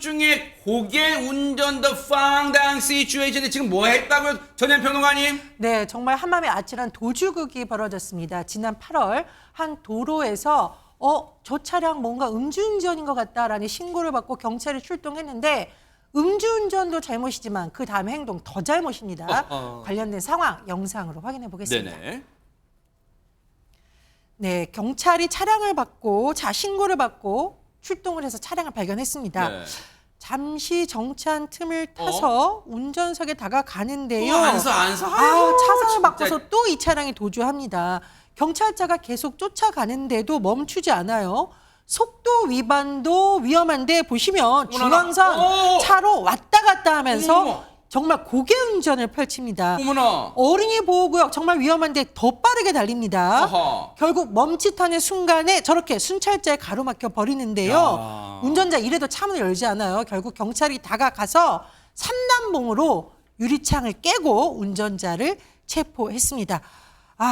중에 고개 운전 더 황당 시츄에이션이 지금 뭐 했다고요? 전현 평론가님? 네, 정말 한마음에 아찔한 도주극이 벌어졌습니다. 지난 8월 한 도로에서 저 차량 뭔가 음주운전인 것 같다라는 신고를 받고 경찰이 출동했는데 음주운전도 잘못이지만 그 다음 행동 더 잘못입니다. 관련된 상황 영상으로 확인해 보겠습니다. 네네. 네, 경찰이 차량을 받고 신고를 받고 출동을 해서 차량을 발견했습니다. 네. 잠시 정차한 틈을 타서 운전석에 다가가는데요. 안 서. 차선을 진짜. 바꿔서 또 이 차량이 도주합니다. 경찰차가 계속 쫓아가는데도 멈추지 않아요. 속도 위반도 위험한데 보시면 중앙선 차로 왔다 갔다 하면서 어머머. 정말 고개 운전을 펼칩니다. 어머나. 어린이 보호구역 정말 위험한데 더 빠르게 달립니다. 어허. 결국 멈칫하는 순간에 저렇게 순찰자에 가로막혀 버리는데요. 야. 운전자 이래도 차문을 열지 않아요. 결국 경찰이 다가가서 삼단봉으로 유리창을 깨고 운전자를 체포했습니다.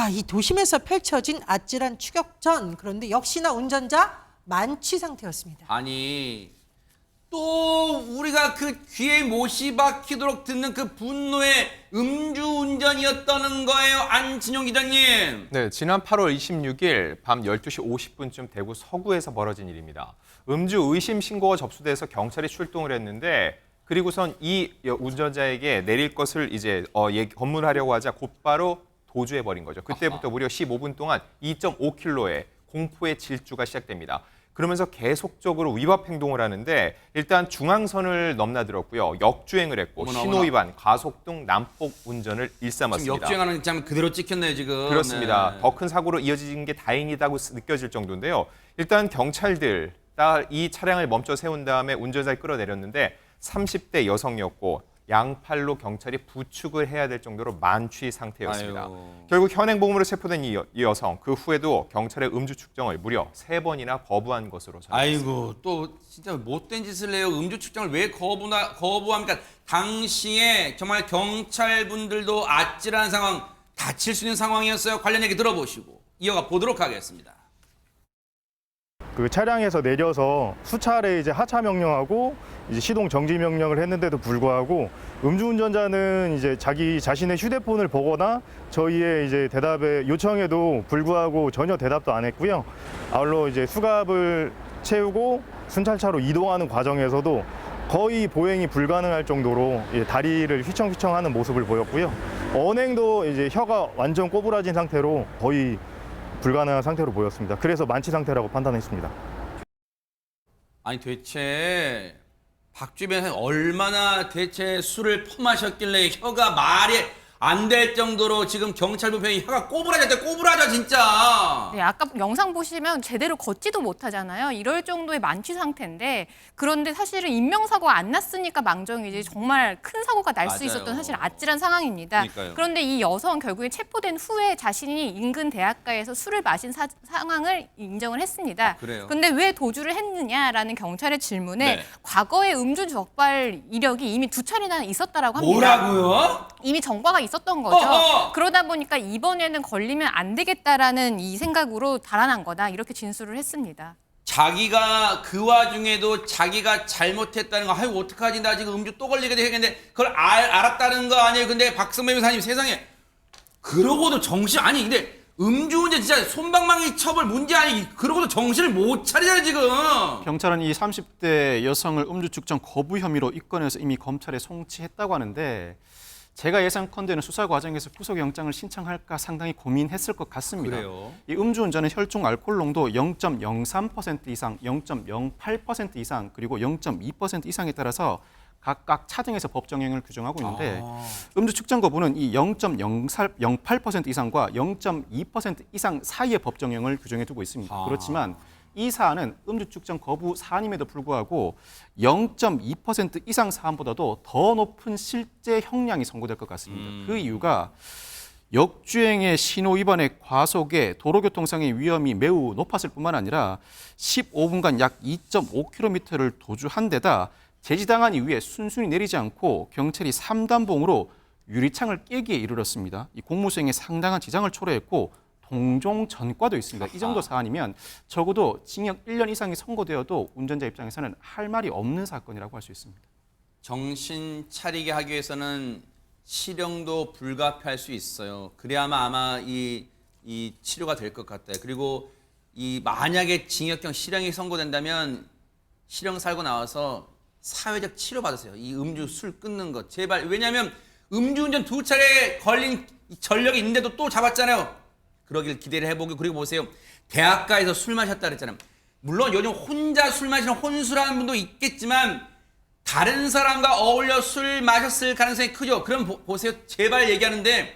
이 도심에서 펼쳐진 아찔한 추격전. 그런데 역시나 운전자 만취 상태였습니다. 아니 또 우리가 그 귀에 못이 박히도록 듣는 그 분노의 음주운전이었다는 거예요, 안진용 기자님. 네, 지난 8월 26일 밤 12시 50분쯤 대구 서구에서 벌어진 일입니다. 음주 의심 신고가 접수돼서 경찰이 출동을 했는데 그리고선 이 운전자에게 내릴 것을 이제 검문하려고 하자 곧바로 도주해버린 거죠. 그때부터 무려 15분 동안 2.5km의 공포의 질주가 시작됩니다. 그러면서 계속적으로 위법 행동을 하는데 일단 중앙선을 넘나들었고요. 역주행을 했고 어머나, 신호 위반, 가속 등 난폭 운전을 지금 일삼았습니다. 역주행하는 장면 그대로 찍혔네요, 지금. 그렇습니다. 네. 더 큰 사고로 이어진 게 다행이다고 느껴질 정도인데요. 일단 경찰들 이 차량을 멈춰 세운 다음에 운전자를 끌어내렸는데 30대 여성이었고 양팔로 경찰이 부축을 해야 될 정도로 만취 상태였습니다. 아유. 결국 현행범으로 체포된 이 여성, 그 후에도 경찰의 음주 측정을 무려 3번이나 거부한 것으로 전해졌습니다. 아이고 또 진짜 못된 짓을 해요. 음주 측정을 왜 거부합니까? 당시에 정말 경찰분들도 아찔한 상황, 다칠 수 있는 상황이었어요. 관련 얘기 들어보시고 이어가 보도록 하겠습니다. 그 차량에서 내려서 수차례 이제 하차 명령하고 이제 시동 정지 명령을 했는데도 불구하고 음주운전자는 이제 자기 자신의 휴대폰을 보거나 저희의 이제 대답에 요청에도 불구하고 전혀 대답도 안 했고요. 아울러 이제 수갑을 채우고 순찰차로 이동하는 과정에서도 거의 보행이 불가능할 정도로 다리를 휘청휘청하는 모습을 보였고요. 언행도 이제 혀가 완전 꼬부라진 상태로 거의 불가능한 상태로 보였습니다. 그래서 만취 상태라고 판단했습니다. 아니 대체 박주희 변호사님 얼마나 대체 술을 퍼마셨길래 혀가 말이 안 될 정도로 지금 경찰분 편이 혀가 꼬부라져 진짜. 네, 아까 영상 보시면 제대로 걷지도 못하잖아요. 이럴 정도의 만취 상태인데 그런데 사실은 인명사고가 안 났으니까 망정이지 정말 큰 사고가 날 수 맞아요. 있었던 사실 아찔한 상황입니다. 그러니까요. 그런데 이 여성 결국에 체포된 후에 자신이 인근 대학가에서 술을 마신 상황을 인정을 했습니다. 그래요? 그런데 왜 도주를 했느냐라는 경찰의 질문에 네. 과거에 음주 적발 이력이 이미 2차례나 있었다라고 합니다. 뭐라고요? 이미 정과가 있었던 거죠. 어허! 그러다 보니까 이번에는 걸리면 안 되겠다라는 이 생각으로 달아난 거다. 이렇게 진술을 했습니다. 자기가 그 와중에도 자기가 잘못했다는 거, 아유 어떡하지, 나 지금 음주 또 걸리게 되겠는데 그걸 알았다는 거 아니에요? 근데 박성배 변호사님 세상에 그러고도 아니 근데 음주운전 진짜 솜방망이 처벌 문제 아니, 그러고도 정신을 못 차리잖아요 지금. 경찰은 이 30대 여성을 음주 측정 거부 혐의로 입건해서 이미 검찰에 송치했다고 하는데 제가 예상컨대는 수사 과정에서 구속영장을 신청할까 상당히 고민했을 것 같습니다. 그래요? 이 음주운전은 혈중 알코올 농도 0.03% 이상, 0.08% 이상, 그리고 0.2% 이상에 따라서 각각 차등에서 법정형을 규정하고 있는데 음주 측정 거부는 이 0.08% 이상과 0.2% 이상 사이의 법정형을 규정해 두고 있습니다. 그렇지만 이 사안은 음주 측정 거부 사안임에도 불구하고 0.2% 이상 사안보다도 더 높은 실제 형량이 선고될 것 같습니다. 그 이유가 역주행의 신호 위반의 과속에 도로교통상의 위험이 매우 높았을 뿐만 아니라 15분간 약 2.5km를 도주한 데다 제지당한 이후에 순순히 내리지 않고 경찰이 3단봉으로 유리창을 깨기에 이르렀습니다. 이 공무수행에 상당한 지장을 초래했고 동종 전과도 있습니다. 이 정도 아하. 사안이면 적어도 징역 1년 이상이 선고되어도 운전자 입장에서는 할 말이 없는 사건이라고 할 수 있습니다. 정신 차리게 하기 위해서는 실형도 불가피할 수 있어요. 그래야만 아마 이 치료가 될 것 같아요. 그리고 이 만약에 징역형 실형이 선고된다면 실형 살고 나와서 사회적 치료 받으세요. 이 음주 술 끊는 것 제발. 왜냐하면 음주운전 2차례 걸린 전력이 있는데도 또 잡았잖아요. 그러길 기대를 해보고. 그리고 보세요. 대학가에서 술 마셨다 그랬잖아요. 물론 요즘 혼자 술 마시는 혼수라는 분도 있겠지만 다른 사람과 어울려 술 마셨을 가능성이 크죠. 그럼 보세요. 제발 얘기하는데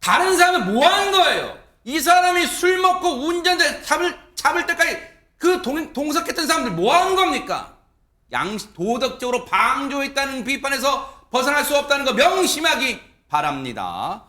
다른 사람은 뭐 하는 거예요? 이 사람이 술 먹고 운전대 잡을 때까지 그 동석했던 사람들 뭐 하는 겁니까? 도덕적으로 방조했다는 비판에서 벗어날 수 없다는 거 명심하기 바랍니다.